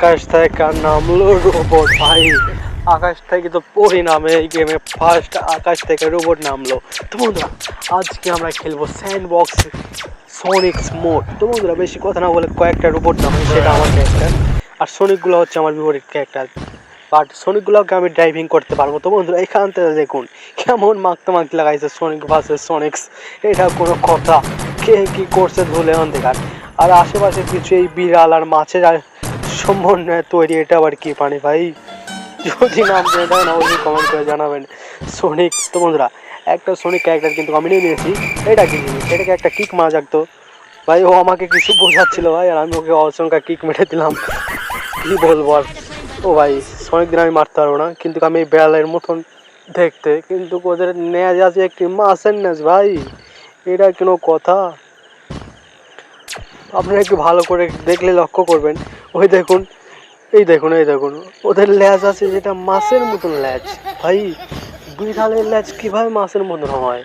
আকাশ থেকে নামলো রোবট ভাই। আকাশ থেকে তো পরিণামে এই গেমে ফার্স্ট আকাশ থেকে রোবট নামলো। তো বন্ধুরা আজকে আমরা খেলবো স্যান্ডবক্স সোনিক্স মোড। তো বন্ধুরা বেশি কথা না বলে কয়েকটা রোবট নামে, সেটা আমার ক্যারেক্টার আর সোনিকগুলো হচ্ছে আমার বিপরীত ক্যারেক্টার। বাট সোনিকগুলোকে আমি ড্রাইভিং করতে পারবো। তো বন্ধুরা এখান থেকে দেখুন কেমন মাখতে লাগাইছে সোনিক ভার্সেস সোনিক্স। এটা কোনো কথা? কে কি করছে ধুলে অন্ধকার। আর আশেপাশে কিছু এই বিড়াল আর মাছের আর সমন্বয়ে তৈরি, এটা আবার কি পানি ভাই? যদি নাম জেনে থাকেন অবশ্যই কমেন্ট করে জানাবেন। সোনিক। তো বন্ধুরা একটা সোনিক ক্যারেক্টার কিন্তু আমি নিয়ে নিয়েছি। এটা কি জিনিস? এটাকে একটা কিক মারা যাকতো ভাই। ও আমাকে কিছু বোঝাচ্ছিল ভাই, আর আমি ওকে অসংখ্য কিক মেরে দিলাম। কি বলবো আর। ও ভাই অনেক দিন আমি মারতে পারবো না, কিন্তু আমি এই বেড়ালের মতন দেখতে, কিন্তু ওদের নেজ আছে একটি মাছের নেজ ভাই। এটা কোনো কথা? আপনারা একটু ভালো করে দেখলে লক্ষ্য করবেন। ওই দেখুন, এই দেখুন, এই দেখুন, ওদের ল্যাজ আছে যেটা মাছের মতন ল্যাজ ভাই। বিড়ালের ল্যাজ কিভাবে মাছের মতন হয়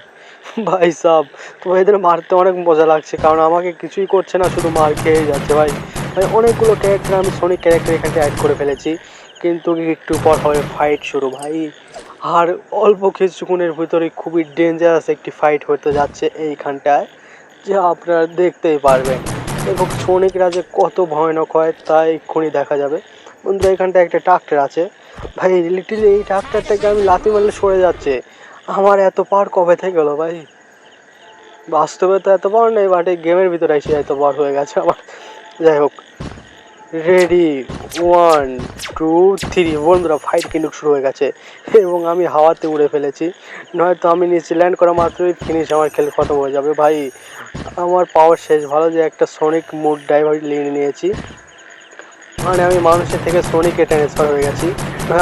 ভাই সাব? তো এদের মারতে অনেক মজা লাগছে, কারণ আমাকে কিছুই করছে না, শুধু মার খেয়ে যাচ্ছে ভাই। ভাই অনেকগুলো ক্যারেক্টার আমি সোনিক ক্যারেক্টার এখানে অ্যাড করে ফেলেছি, কিন্তু একটু পর হবে ফাইট শুরু ভাই। আর অল্প কিছুক্ষণের ভিতরে খুবই ডেঞ্জারাস একটি ফাইট হতে যাচ্ছে এইখানটায়, যে আপনারা দেখতেই পারবেন। এবং সোনিকরা যে কত ভয়ানক হয় তা এক্ষুনি দেখা যাবে। বন্ধু এখানটা একটা ট্রাক্টর আছে ভাই, লিটিল এই ট্রাক্টর থেকে আমি লাথি মারলে সরে যাচ্ছে। আমার এত পাওয়ার কবে থেকে গেলো ভাই? বাস্তবে তো এত পাওয়ার নেই, বাট এই গেমের ভিতরে এসে এত পাওয়ার হয়ে গেছে আমার। যাই হোক, রেডি, 1 2 3। বন্ধুরা ফাইট কিন্তু শুরু হয়ে গেছে এবং আমি হাওয়াতে উড়ে ফেলেছি, নয়তো আমি নিচে ল্যান্ড করা মাত্রই ফিনিশ, আমার খেল খতম হয়ে যাবে ভাই। আমার পাওয়ার শেষ। ভালো যে একটা সোনিক মুড ড্রাইভার নিয়ে নিয়েছি, মানে আমি মানুষের থেকে সোনিকে ট্রান্সফার হয়ে গেছি।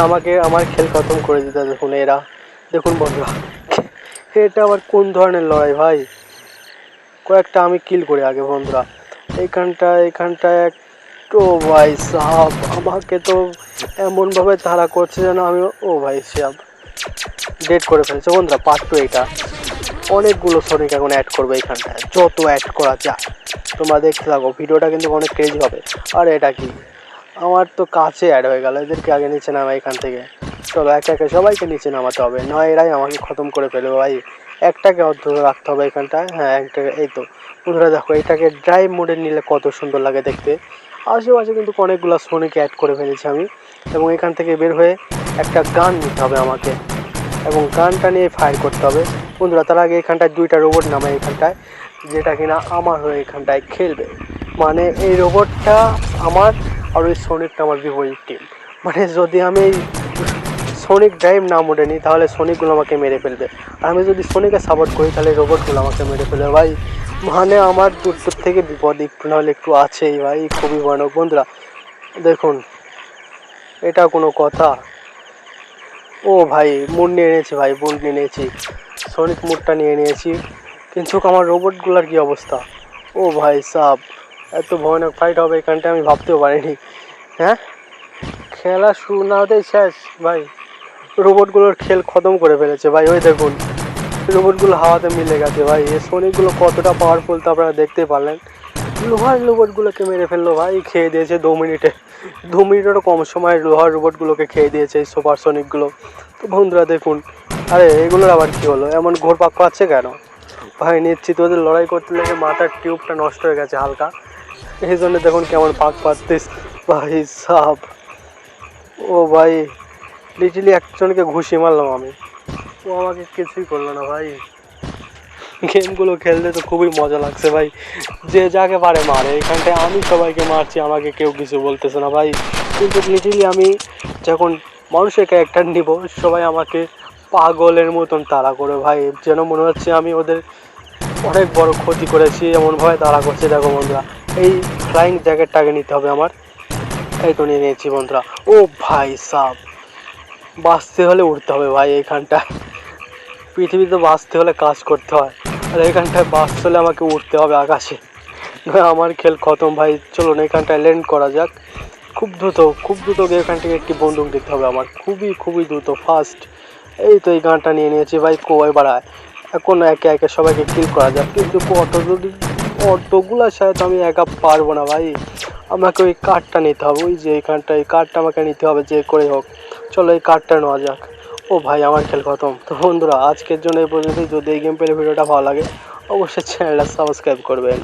আমাকে আমার খেল খতম করে দিতে দেখুন এরা। দেখুন বন্ধুরা এটা আবার কোন ধরনের লড়াই ভাই? কয়েকটা আমি কিল করি আগে বন্ধুরা। এখানটায় একটু ভাই সাহাব আমাকে তো এমনভাবে তাড়া করছে যেন আমি, ও ভাই সাহাব ডেট করে ফেলছে বন্ধুরা। পার্ট 2 এটা। অনেকগুলো সোনিক এখন অ্যাড করবে এখানটায়, যত অ্যাড করা যায় তোমরা দেখতে থাকো, ভিডিওটা কিন্তু অনেক ক্রেজি হবে। আর এটা কি? আমার তো কাছে অ্যাড হয়ে গেল। এদেরকে আগে নিচে নামা এখান থেকে। চলো একে একে সবাইকে নিচে নামাতে হবে, নয় এরাই আমাকে খতম করে ফেলবে ভাই। একটাকে অন্তত রাখতে হবে এখানটায়। হ্যাঁ একটাকে। এই তো বন্ধুরা দেখো, এটাকে ড্রাইভ মোডে নিলে কত সুন্দর লাগে দেখতে। আশেপাশে কিন্তু অনেকগুলো সোনিকে অ্যাড করে ফেলেছি আমি, এবং এখান থেকে বের হয়ে একটা গান নিতে হবে আমাকে, এবং গানটা নিয়ে ফায়ার করতে হবে বন্ধুরা। তার আগে এখানটায় 2টা রোবট নামায় এখানটায়, যেটা কিনা আমার হয়ে এখানটায় খেলবে। মানে এই রোবটটা আমার, আর ওই সোনিকটা আমার বিপরীত টিম। মানে যদি আমি সোনিক ড্রাইভ না মোডে নিই তাহলে সোনিকগুলো আমাকে মেরে ফেলবে, আর আমি যদি সোনিকে সাপোর্ট করি তাহলে রোবটগুলো আমাকে মেরে ফেলবে ভাই। মানে আমার দূর থেকে বিপদ একটু নাহলে একটু আছেই ভাই, খুবই ভয়ানক বন্ধুরা। দেখুন এটা কোনো কথা? ও ভাই মুড নিয়ে নিয়েছি ভাই, মুড নিয়ে নিয়েছি, সোনিক মুডটা নিয়ে নিয়েছি, কিন্তু আমার রোবটগুলোর কি অবস্থা? ও ভাই সাব, এত ভয়ানক ফাইট হবে এখানটা আমি ভাবতেও পারিনি। হ্যাঁ, খেলা শুরু না হতেই শেষ ভাই। রোবটগুলোর খেল খতম করে ফেলেছে ভাই। ওই দেখুন রোবটগুলো হাওয়াতে মিলে গেছে ভাই। এই সোনিকগুলো কতটা পাওয়ারফুল তা আপনারা দেখতেই পারলেন। লোহার রোবটগুলোকে মেরে ফেললো ভাই, খেয়ে দিয়েছে 2 মিনিটে। 2 মিনিটেরও কম সময় লোহার রোবটগুলোকে খেয়ে দিয়েছে এই সুপার সোনিকগুলো। তো বন্ধুরা দেখুন, আরে এগুলোর আবার কি হলো? এমন ঘোরপাক পাচ্ছে কেন ভাই? নিশ্চিত ওদের লড়াই করতে লেগে মাথার টিউবটা নষ্ট হয়ে গেছে হালকা, এই জন্য দেখুন কেমন পাক পাচ্ছিস ভাই সাব। ও ভাই লিটারলি একজনকে ঘুষি মারলাম আমি, ও আমাকে কিছুই করলো না ভাই। গেমগুলো খেলতে তো খুবই মজা লাগছে ভাই, যে যাকে পারে মারে। এখানটায় আমি সবাইকে মারছি, আমাকে কেউ কিছু বলতেছে না ভাই। কিন্তু লিটারলি আমি যখন মানুষের ক্যারেক্টার নিব, সবাই আমাকে পাগলের মতন তাড়া করে ভাই, যেন মনে হচ্ছে আমি ওদের অনেক বড় ক্ষতি করেছি, এমনভাবে তাড়া করছে। দেখো বন্ধুরা এই ফ্লাইং জ্যাকেটটাকে নিতে হবে আমার। এই তো নিয়ে নিয়েছি বন্ধুরা। ও ভাই সাব, বাঁচতে হলে উঠতে হবে ভাই। এইখানটায় পৃথিবীতে বাঁচতে হলে কাজ করতে হয়, আর এখানটায় বাঁচতে হলে আমাকে উঠতে হবে আকাশে, আমার খেল খতম ভাই। চলুন এখানটায় ল্যান্ড করা যাক খুব দ্রুত গিয়ে এখান থেকে একটি বন্দুক দিতে হবে আমার, খুবই দ্রুত ফাস্ট। এই তো এই গানটা নিয়ে নিয়েছি ভাই, কোয়াই বাড়ায়। এখন একে একে সবাইকে কিল করা যাক, কিন্তু অতগুলা সাথে আমি একা পারবো না ভাই। আমাকে ওই কার্ডটা নিতে হবে, ওই যে এইখানটা এই কার্ডটা আমাকে নিতে হবে যে করে হোক। চলো এই কার্ডটা নেওয়া যাক। ও ভাই আমার খেল খতম। তো বন্ধুরা আজকের জন্য এই পর্যন্তই। যদি এই গেম প্লে ভিডিওটা ভালো লাগে অবশ্যই চ্যানেলটা সাবস্ক্রাইব করবেন।